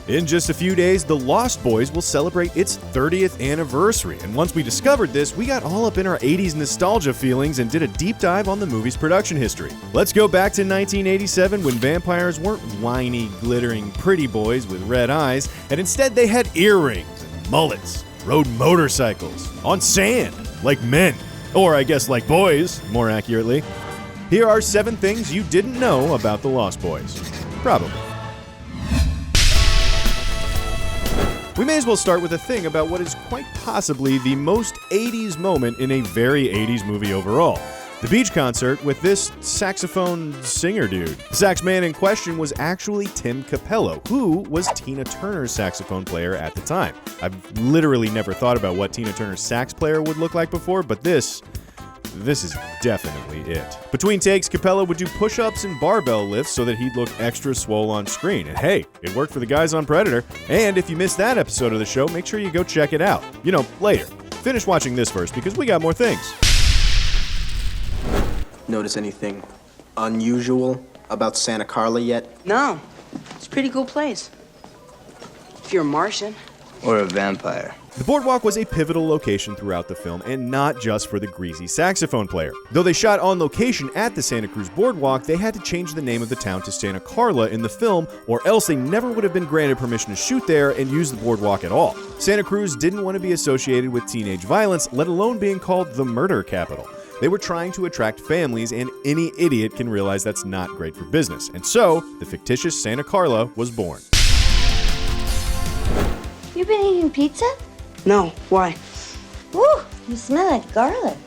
In just a few days, The Lost Boys will celebrate its 30th anniversary, and once we discovered this, we got all up in our 80s nostalgia feelings and did a deep dive on the movie's production history. Let's go back to 1987 when vampires weren't whiny, glittering pretty boys with red eyes, and instead they had earrings and mullets, rode motorcycles, on sand, like men. Or I guess like boys, more accurately. Here are 7 things you didn't know about The Lost Boys. Probably. We may as well start with a thing about what is quite possibly the most 80s moment in a very 80s movie overall. The beach concert with this saxophone singer dude. The sax man in question was actually Tim Capello, who was Tina Turner's saxophone player at the time. I've literally never thought about what Tina Turner's sax player would look like before, but this is definitely it. Between takes, Capello would do push-ups and barbell lifts so that he'd look extra swole on screen. And hey, it worked for the guys on Predator. And if you missed that episode of the show, make sure you go check it out. You know, later. Finish watching this first because we got more things. Notice anything unusual about Santa Carla yet? No. It's a pretty cool place. If you're a Martian. Or a vampire. The boardwalk was a pivotal location throughout the film, and not just for the greasy saxophone player. Though they shot on location at the Santa Cruz Boardwalk, they had to change the name of the town to Santa Carla in the film, or else they never would have been granted permission to shoot there and use the boardwalk at all. Santa Cruz didn't want to be associated with teenage violence, let alone being called the murder capital. They were trying to attract families, and any idiot can realize that's not great for business. And so, the fictitious Santa Carla was born. You been eating pizza? No. Why? Woo! You smell like garlic.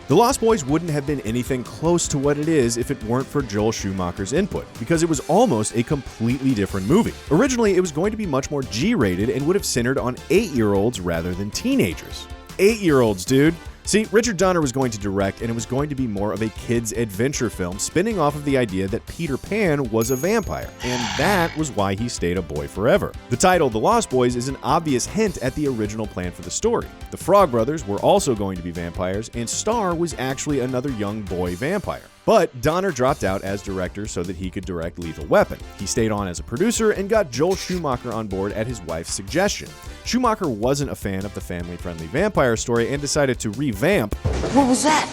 The Lost Boys wouldn't have been anything close to what it is if it weren't for Joel Schumacher's input, because it was almost a completely different movie. Originally, it was going to be much more G-rated and would have centered on 8-year-olds rather than teenagers. 8-year-olds, dude! See, Richard Donner was going to direct, and it was going to be more of a kid's adventure film, spinning off of the idea that Peter Pan was a vampire, and that was why he stayed a boy forever. The title, The Lost Boys, is an obvious hint at the original plan for the story. The Frog Brothers were also going to be vampires, and Star was actually another young boy vampire. But Donner dropped out as director so that he could direct Lethal Weapon. He stayed on as a producer and got Joel Schumacher on board at his wife's suggestion. Schumacher wasn't a fan of the family-friendly vampire story and decided to revamp... What was that?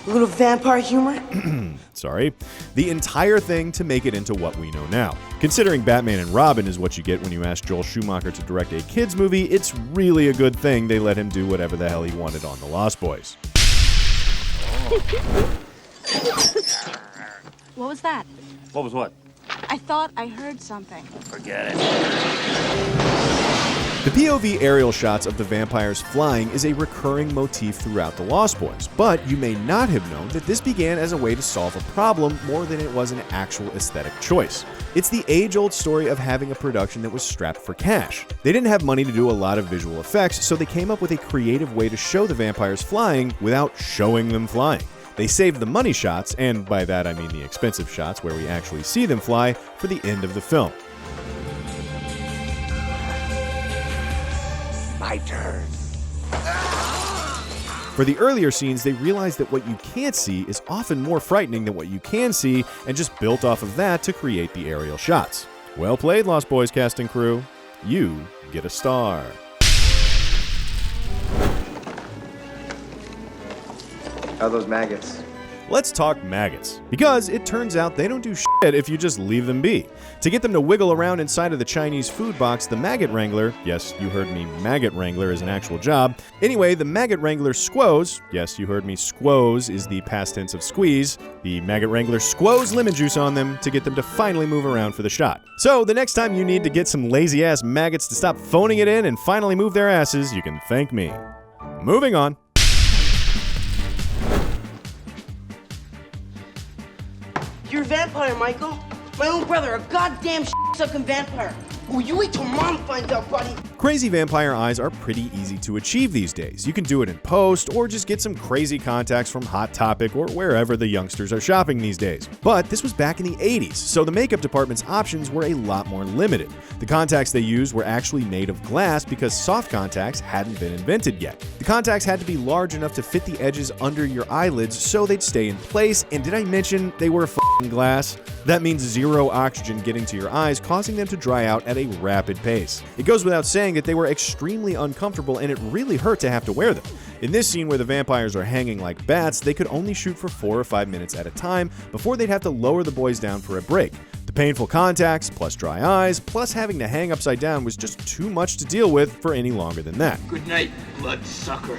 A little vampire humor? Sorry. The entire thing to make it into what we know now. Considering Batman and Robin is what you get when you ask Joel Schumacher to direct a kids movie, it's really a good thing they let him do whatever the hell he wanted on The Lost Boys. What was that? What was what? I thought I heard something. Forget it. The POV aerial shots of the vampires flying is a recurring motif throughout The Lost Boys, but you may not have known that this began as a way to solve a problem more than it was an actual aesthetic choice. It's the age-old story of having a production that was strapped for cash. They didn't have money to do a lot of visual effects, so they came up with a creative way to show the vampires flying without showing them flying. They saved the money shots, and by that I mean the expensive shots where we actually see them fly, for the end of the film. My turn. For the earlier scenes, they realized that what you can't see is often more frightening than what you can see, and just built off of that to create the aerial shots. Well played, Lost Boys cast and crew. You get a star. How are those maggots? Let's talk maggots, because it turns out they don't do shit if you just leave them be. To get them to wiggle around inside of the Chinese food box, the maggot wrangler, yes, you heard me, maggot wrangler is an actual job. Anyway, the maggot wrangler squoze, yes, you heard me, squoze is the past tense of squeeze. The maggot wrangler squoze lemon juice on them to get them to finally move around for the shot. So the next time you need to get some lazy ass maggots to stop phoning it in and finally move their asses, you can thank me. Moving on. You're a vampire, Michael. My own brother, a goddamn sucking vampire. Oh, you wait till Mom finds out, buddy. Crazy vampire eyes are pretty easy to achieve these days. You can do it in post, or just get some crazy contacts from Hot Topic or wherever the youngsters are shopping these days. But this was back in the 80s, so the makeup department's options were a lot more limited. The contacts they used were actually made of glass because soft contacts hadn't been invented yet. The contacts had to be large enough to fit the edges under your eyelids so they'd stay in place, and did I mention they were f***ing glass? That means zero oxygen getting to your eyes, causing them to dry out at a rapid pace. It goes without saying that they were extremely uncomfortable, and it really hurt to have to wear them. In this scene where the vampires are hanging like bats, they could only shoot for 4 or 5 minutes at a time before they'd have to lower the boys down for a break. The painful contacts, plus dry eyes, plus having to hang upside down was just too much to deal with for any longer than that. Good night, bloodsucker.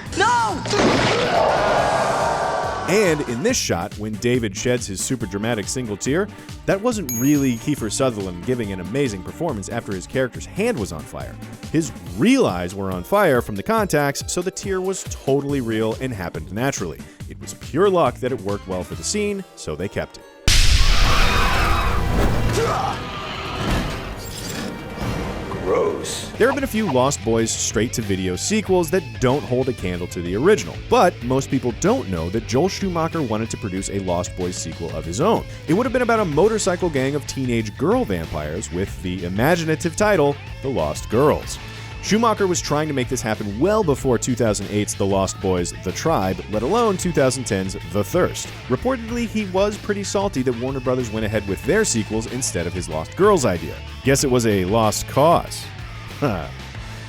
And in this shot, when David sheds his super dramatic single tear, that wasn't really Kiefer Sutherland giving an amazing performance after his character's hand was on fire. His real eyes were on fire from the contacts, so the tear was totally real and happened naturally. It was pure luck that it worked well for the scene, so they kept it. Gross. There have been a few Lost Boys straight-to-video sequels that don't hold a candle to the original, but most people don't know that Joel Schumacher wanted to produce a Lost Boys sequel of his own. It would have been about a motorcycle gang of teenage girl vampires with the imaginative title, The Lost Girls. Schumacher was trying to make this happen well before 2008's The Lost Boys: The Tribe, let alone 2010's The Thirst. Reportedly, he was pretty salty that Warner Brothers went ahead with their sequels instead of his Lost Girls idea. Guess it was a lost cause.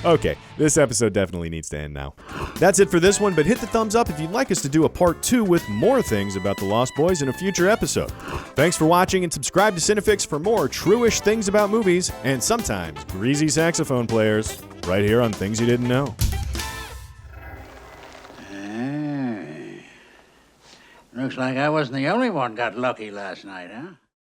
Okay, this episode definitely needs to end now. That's it for this one, but hit the thumbs up if you'd like us to do a part 2 with more things about the Lost Boys in a future episode. Thanks for watching, and subscribe to CineFix for more true-ish things about movies, and sometimes greasy saxophone players, right here on Things You Didn't Know. Looks like I wasn't the only one got lucky last night, huh?